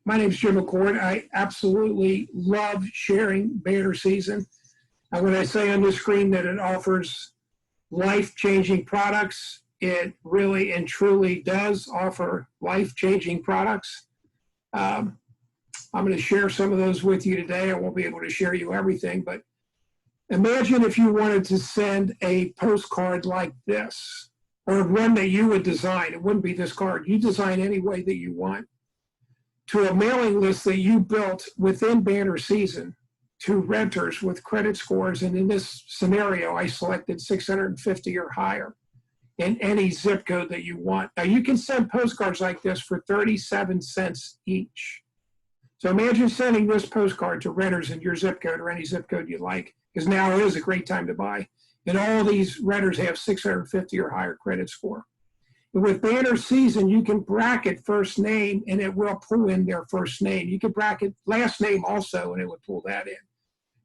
My name is Jim McCord. I absolutely love sharing BannerSeason. And when I say on the screen that it offers life-changing products, it really and truly does offer life-changing products. I'm going to share some of those with you today. I won't be able to share you everything, but imagine if you wanted to send a postcard like this, or one that you would design. It wouldn't be this card. You design any way that you want, to a mailing list that you built within BannerSeason to renters with credit scores. And in this scenario, I selected 650 or higher in any zip code that you want. Now, you can send postcards like this for 37 cents each. So imagine sending this postcard to renters in your zip code or any zip code you like, because now is a great time to buy. And all these renters have 650 or higher credit score. With BannerSeason, you can bracket first name and it will pull in their first name. You can bracket last name also and it would pull that in.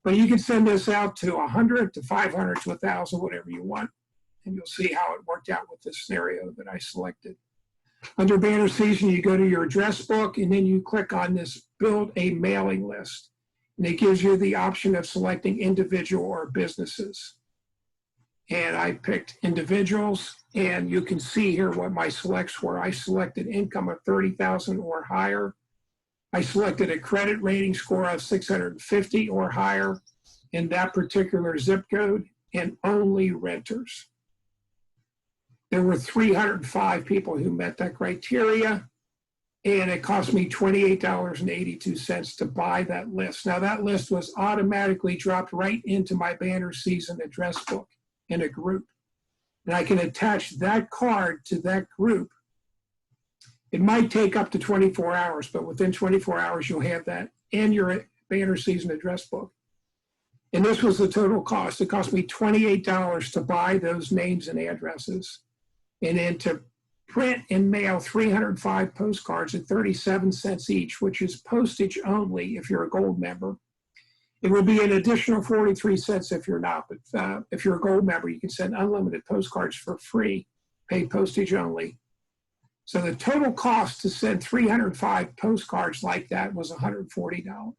But you can send this out to 100 to 500 to 1,000, whatever you want. And you'll see how it worked out with this scenario that I selected. Under BannerSeason, you go to your address book and then you click on this Build a Mailing List. And it gives you the option of selecting individual or businesses. And I picked individuals, and you can see here what my selects were. I selected income of 30,000 or higher. I selected a credit rating score of 650 or higher in that particular zip code, and only renters. There were 305 people who met that criteria, and it cost me $28.82 to buy that list. Now, that list was automatically dropped right into my BannerSeason address book in a group. And I can attach that card to that group. It might take up to 24 hours, but within 24 hours, you'll have that in your BannerSeason address book. And this was the total cost. It cost me $28 to buy those names and addresses, and then to print and mail 305 postcards at 37 cents each, which is postage only if you're a gold member. It will be an additional 43 cents if you're not, but if you're a gold member, you can send unlimited postcards for free, pay postage only. So the total cost to send 305 postcards like that was $140.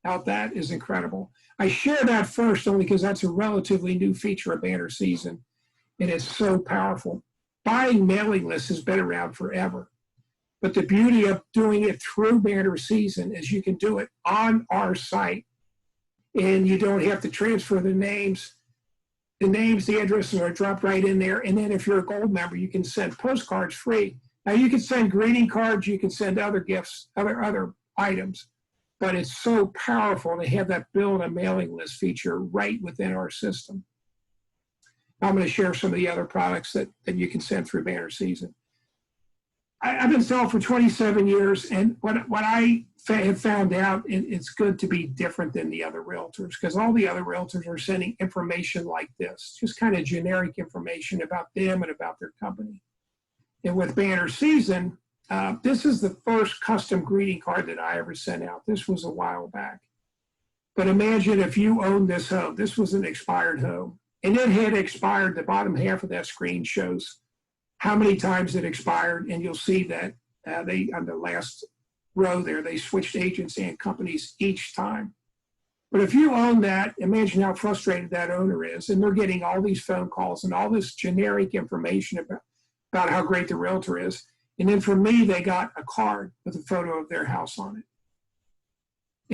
Now that is incredible. I share that first only because that's a relatively new feature of BannerSeason, and it's so powerful. Buying mailing lists has been around forever. But the beauty of doing it through BannerSeason is you can do it on our site. And you don't have to transfer the names. The addresses are dropped right in there. And then if you're a gold member, you can send postcards free. Now you can send greeting cards, you can send other gifts, other items, but it's so powerful to have that build a mailing list feature right within our system. I'm going to share some of the other products that you can send through BannerSeason. I've been selling for 27 years, and what I have found out, it's good to be different than the other realtors, because all the other realtors are sending information like this, just kind of generic information about them and about their company. And with BannerSeason, this is the first custom greeting card that I ever sent out. This was a while back. But imagine if you owned this home. This was an expired home, and it had expired. The bottom half of that screen shows how many times it expired, and you'll see that they, on the last row there, they switched agents and companies each time. But if you own that, imagine how frustrated that owner is, and they're getting all these phone calls and all this generic information about how great the realtor is. And then for me, they got a card with a photo of their house on it.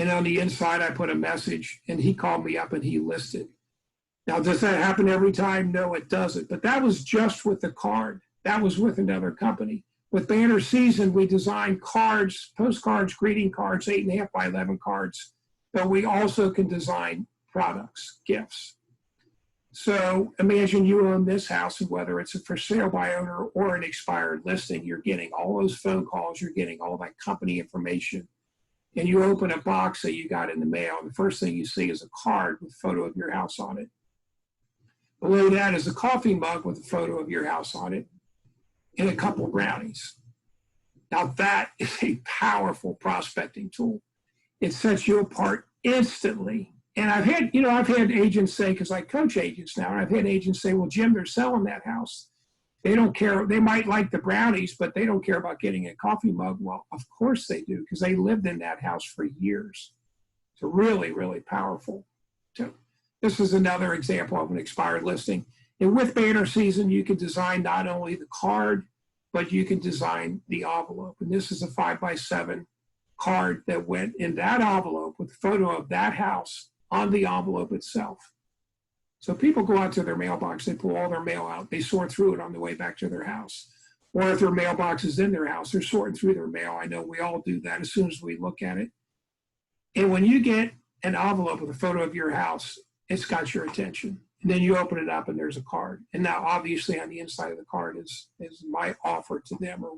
And on the inside, I put a message, and he called me up and he listed. Now, does that happen every time? No, it doesn't. But that was just with the card. That was with another company. With BannerSeason, we designed cards, postcards, greeting cards, 8.5 by 11 cards, but we also can design products, gifts. So imagine you own this house, and whether it's a for sale by owner or an expired listing, you're getting all those phone calls, you're getting all that company information, and you open a box that you got in the mail, and the first thing you see is a card with a photo of your house on it. Below that is a coffee mug with a photo of your house on it, and a couple of brownies. Now that is a powerful prospecting tool. It sets you apart instantly. And I've had agents say, because I coach agents now, and I've had agents say, well, Jim, they're selling that house. They don't care. They might like the brownies, but they don't care about getting a coffee mug. Well, of course they do, because they lived in that house for years. It's really, really powerful. So this is another example of an expired listing. And with Banner Season, you can design not only the card, but you can design the envelope. And this is a 5x7 card that went in that envelope with a photo of that house on the envelope itself. So people go out to their mailbox, they pull all their mail out, they sort through it on the way back to their house. Or if their mailbox is in their house, they're sorting through their mail. I know we all do that as soon as we look at it. And when you get an envelope with a photo of your house, it's got your attention. And then you open it up and there's a card. And now obviously on the inside of the card is my offer to them, or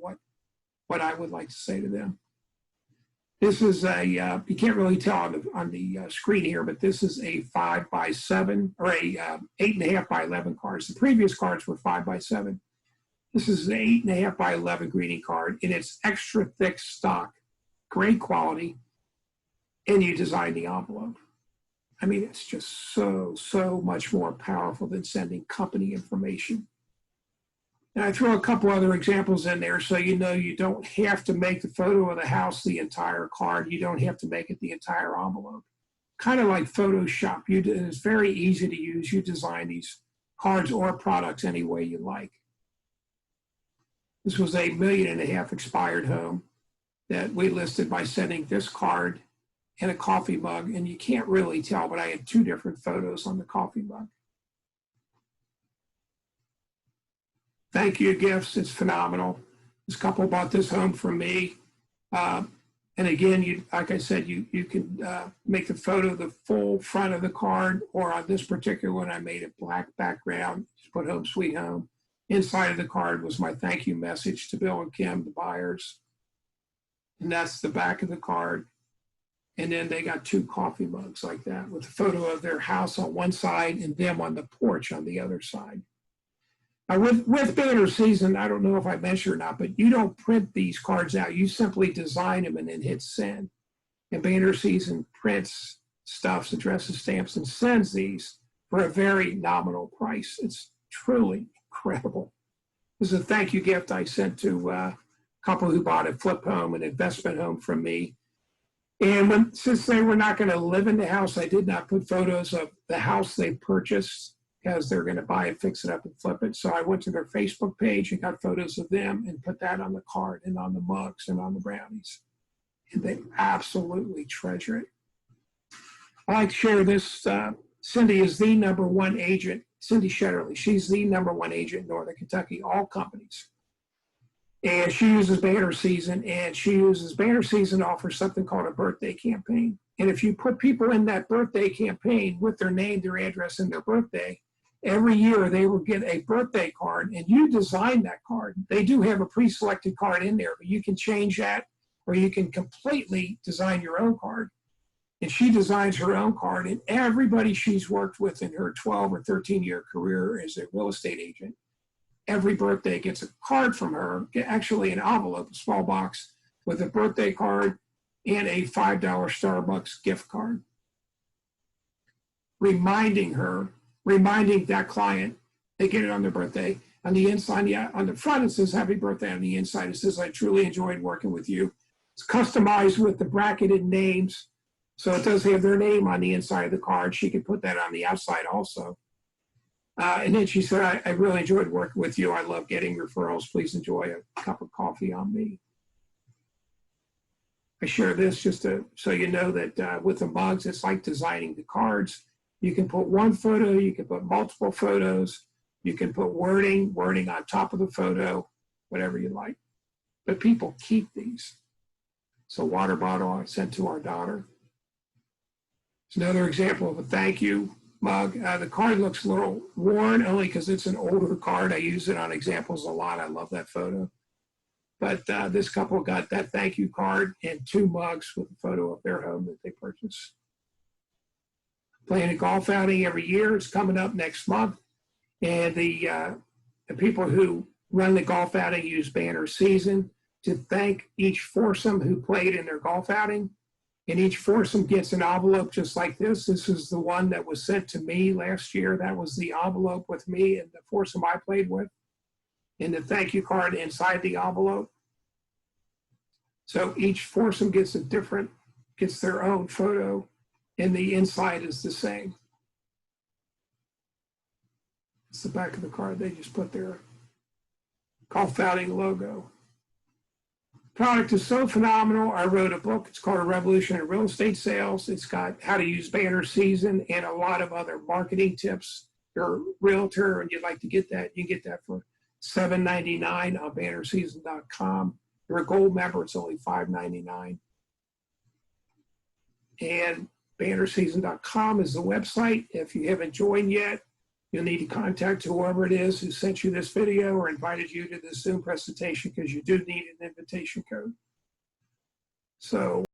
what I would like to say to them. This is a, you can't really tell on the screen here, but this is a 5x7 or a 8.5 by 11 cards. The previous cards were 5x7. This is an 8.5 by 11 greeting card, and it's extra thick stock, great quality, and you design the envelope. I mean, it's just so much more powerful than sending company information. And I throw a couple other examples in there so you know you don't have to make the photo of the house the entire card. You don't have to make it the entire envelope. Kind of like Photoshop. It's very easy to use. You design these cards or products any way you like. This was $1.5 million expired home that we listed by sending this card and a coffee mug. And you can't really tell, but I had 2 different photos on the coffee mug. Thank you gifts, it's phenomenal. This couple bought this home from me. And again, like I said, you can make the photo the full front of the card, or on this particular one, I made it black background, just put home sweet home. Inside of the card was my thank you message to Bill and Kim, the buyers. And that's the back of the card. And then they got 2 coffee mugs like that with a photo of their house on one side and them on the porch on the other side. Now with Banner Season, I don't know if I mentioned or not, but you don't print these cards out. You simply design them and then hit send. And Banner Season prints, stuffs, addresses, stamps, and sends these for a very nominal price. It's truly incredible. This is a thank you gift I sent to a couple who bought a flip home, an investment home from me. And since they were not going to live in the house, I did not put photos of the house they purchased, because they're going to buy it, fix it up, and flip it. So I went to their Facebook page and got photos of them and put that on the card and on the mugs and on the brownies. And they absolutely treasure it. I like to share this. Cindy is the #1 agent, Cindy Shetterly. She's the #1 agent in Northern Kentucky, all companies. And she uses Banner Season, and she uses Banner Season to offer something called a birthday campaign. And if you put people in that birthday campaign with their name, their address, and their birthday, every year they will get a birthday card, and you design that card. They do have a pre-selected card in there, but you can change that, or you can completely design your own card. And she designs her own card, and everybody she's worked with in her 12 or 13-year career as a real estate agent, every birthday gets a card from her, actually an envelope, a small box with a birthday card and a $5 Starbucks gift card, reminding that client, they get it on their birthday. On the inside, on the front, it says happy birthday. On the inside, it says I truly enjoyed working with you. It's customized with the bracketed names. So it does have their name on the inside of the card. She could put that on the outside also. And then she said, I really enjoyed working with you. I love getting referrals. Please enjoy a cup of coffee on me. I share this just so you know that with the mugs, it's like designing the cards. You can put one photo, you can put multiple photos, you can put wording on top of the photo, whatever you like. But people keep these. It's a water bottle I sent to our daughter. It's another example of a thank you mug. The card looks a little worn only because it's an older card. I use it on examples a lot. I love that photo. But this couple got that thank you card and 2 mugs with a photo of their home that they purchased. Playing a golf outing every year. It's coming up next month. And the people who run the golf outing use Banner Season to thank each foursome who played in their golf outing. And each foursome gets an envelope just like this. This is the one that was sent to me last year. That was the envelope with me and the foursome I played with. and the thank you card inside the envelope. So each foursome gets their own photo, and the inside is the same. It's the back of the card. They just put their call founding logo. Product is so phenomenal. I wrote a book. It's called A Revolution in Real Estate Sales. It's got how to use BannerSeason and a lot of other marketing tips. If you're a realtor and you'd like to get that, you can get that for $7.99 on BannerSeason.com. If you're a gold member, it's only $5.99. And BannerSeason.com is the website. If you haven't joined yet, you'll need to contact whoever it is who sent you this video or invited you to this Zoom presentation, because you do need an invitation code. So